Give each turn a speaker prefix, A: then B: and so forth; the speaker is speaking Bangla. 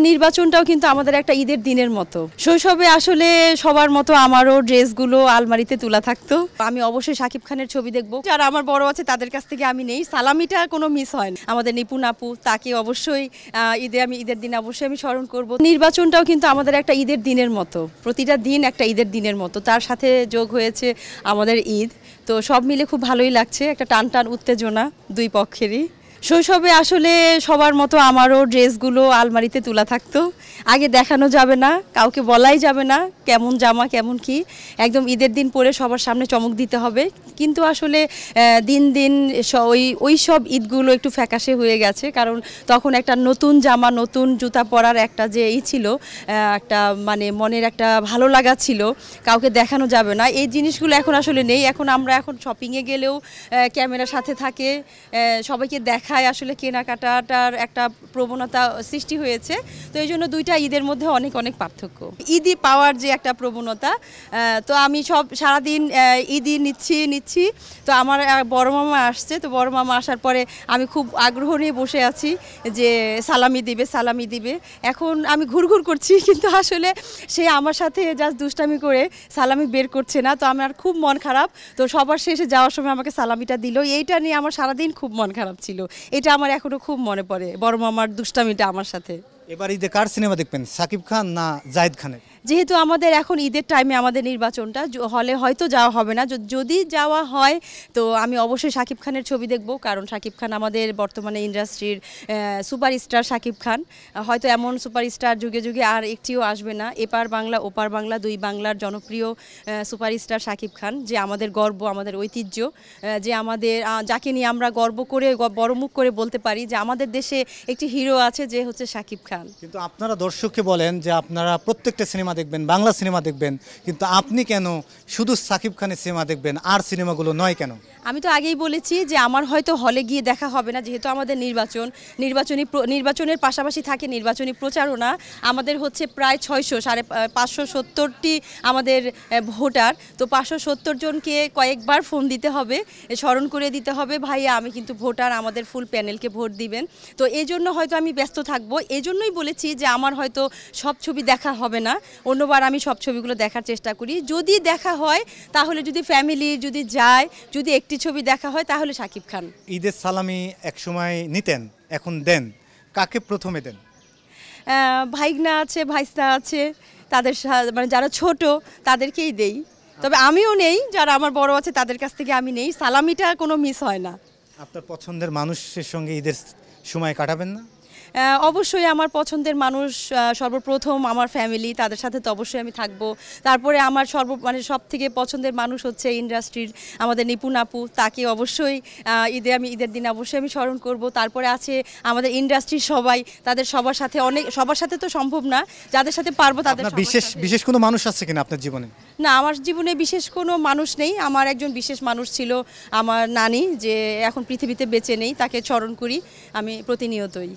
A: নির্বাচনটাও কিন্তু আমাদের একটা ঈদের দিনের মতো। শৈশবে আসলে সবার মতো আমারও ড্রেসগুলো আলমারিতে তোলা থাকতো। আমি অবশ্যই শাকিব খানের ছবি দেখবো। যারা আমার বড় আছে তাদের কাছ থেকে আমি নেই, সালামিটা কোনো মিস হয় না। আমাদের নিপুণ আপু, তাকে অবশ্যই ঈদের দিন অবশ্যই আমি স্মরণ করব। নির্বাচনটাও কিন্তু আমাদের একটা ঈদের দিনের মতো, প্রতিটা দিন একটা ঈদের দিনের মতো। তার সাথে যোগ হয়েছে আমাদের ঈদ, তো সব মিলে খুব ভালোই লাগছে। একটা টান টান উত্তেজনা দুই পক্ষেরই। শৈশবে আসলে সবার মতো আমারও ড্রেসগুলো আলমারিতে তোলা থাকতো। আগে দেখানো যাবে না, কাউকে বলাই যাবে না কেমন জামা কেমন কি, একদম ঈদের দিন পরে সবার সামনে চমক দিতে হবে। কিন্তু আসলে দিন দিন ওই সব ঈদগুলো একটু ফ্যাকাশে হয়ে গেছে, কারণ তখন একটা নতুন জামা নতুন জুতা পরার একটা যে ছিল, একটা মানে মনের একটা ভালো লাগা ছিল, কাউকে দেখানো যাবে না, এই জিনিসগুলো এখন আসলে নেই। আমরা এখন শপিংয়ে গেলেও ক্যামেরার সাথে থাকে, সবাইকে দেখায়, আসলে কেনাকাটার একটা প্রবণতা সৃষ্টি হয়েছে। তো এই জন্য দুইটা ঈদের মধ্যে অনেক অনেক পার্থক্য। ঈদই পাওয়ার যে একটা প্রবণতা, তো আমি সারাদিন ঈদই নিচ্ছি। তো আমার বড় মামা আসছে, তো বড় মামা আসার পরে আমি খুব আগ্রহ নিয়ে বসে আছি যে সালামি দিবে। এখন আমি ঘুরঘুর করছি, কিন্তু আসলে সে আমার সাথে জাস্ট দুষ্টামি করে সালামি বের করছে না। তো আমার খুব মন খারাপ। তো সবার শেষে যাওয়ার সময় আমাকে সালামিটা দিল, এইটা নিয়ে আমার সারাদিন খুব মন খারাপ ছিল। এটা আমার এখনো খুব মনে পড়ে, বড় মামার দুষ্টামিটা আমার সাথে।
B: এবার ঈদে কার সিনেমা দেখবেন, শাকিব খান না জায়েদ খানের?
A: যেহেতু আমাদের এখন ঈদের টাইমে আমাদের নির্বাচনটা, হলে হয়তো যাওয়া হবে না, যদি যাওয়া হয় তো আমি অবশ্যই শাকিব খানের ছবি দেখব। কারণ শাকিব খান আমাদের বর্তমানে ইন্ডাস্ট্রির সুপারস্টার। শাকিব খান হয়তো এমন সুপারস্টার যুগে যুগে আর একটিও আসবে না। এপার বাংলা ওপার বাংলা দুই বাংলার জনপ্রিয় সুপারস্টার শাকিব খান, যে আমাদের গর্ব, আমাদের ঐতিহ্য, যে আমাদের যাকে নিয়ে আমরা গর্ব করে বড় মুখ করে বলতে পারি যে আমাদের দেশে একটি হিরো আছে, যে হচ্ছে শাকিব খান।
B: কিন্তু আপনারা দর্শককে বলেন যে আপনারা প্রত্যেকটা সিনেমা দেখবেন, বাংলা সিনেমা দেখবেন, কিন্তু আপনি কেন শুধু শাকিব খানের সিনেমা দেখবেন, আর সিনেমাগুলো নয় কেন?
A: আমি তো আগেই বলেছি যে আমার হয়তো হলে গিয়ে দেখা হবে না, যেহেতু আমাদের নির্বাচনের পাশাপাশি থাকে নির্বাচনী প্রচারণা। আমাদের হচ্ছে প্রায় 570টি আমাদের ভোটার। তো 570 জনকে কয়েকবার ফোন দিতে হবে, স্মরণ করে দিতে হবে, ভাইয়া আমি কিন্তু ভোটার, আমাদের ফুল প্যানেলকে ভোট দিবেন। তো এই জন্য হয়তো আমি ব্যস্ত থাকবো। এই জন্যই বলেছি যে আমার হয়তো সব ছবি দেখা হবে না, অন্যবার আমি সব ছবিগুলো দেখার চেষ্টা করি। যদি দেখা হয় তাহলে, যদি ফ্যামিলি যদি যায়, যদি একটি ছবি দেখা হয় তাহলে শাকিব খান।
B: ঈদের সালামি এক সময় নিতেন, এখন দেন, কাকে প্রথমে দেন?
A: ভাইগনা আছে, ভাইস্তা আছে, তাদের মানে যারা ছোট তাদেরকেই দেই। তবে আমিও নেই, যারা আমার বড় আছে তাদের কাছ থেকে আমি নেই, সালামিটা কোনো মিস হয় না।
B: আপনার পছন্দের মানুষের সঙ্গে ঈদের সময় কাটাবেন না?
A: অবশ্যই আমার পছন্দের মানুষ সর্বপ্রথম আমার ফ্যামিলি, তাদের সাথে তো অবশ্যই আমি থাকবো। তারপরে আমার সব থেকে পছন্দের মানুষ হচ্ছে ইন্ডাস্ট্রির আমাদের নিপুণ আপু, তাকে অবশ্যই ঈদের দিন অবশ্যই আমি স্মরণ করব। তারপরে আছে আমাদের ইন্ডাস্ট্রির সবাই, তাদের সবার সাথে তো সম্ভব না, যাদের সাথে পারবো তাদের।
B: বিশেষ কোনো মানুষ আছে কিনা আপনার জীবনে?
A: না, আমার জীবনে বিশেষ কোনো মানুষ নেই। আমার একজন বিশেষ মানুষ ছিল আমার নানি, যে এখন পৃথিবীতে বেঁচে নেই, তাকে স্মরণ করি আমি প্রতিনিয়তই।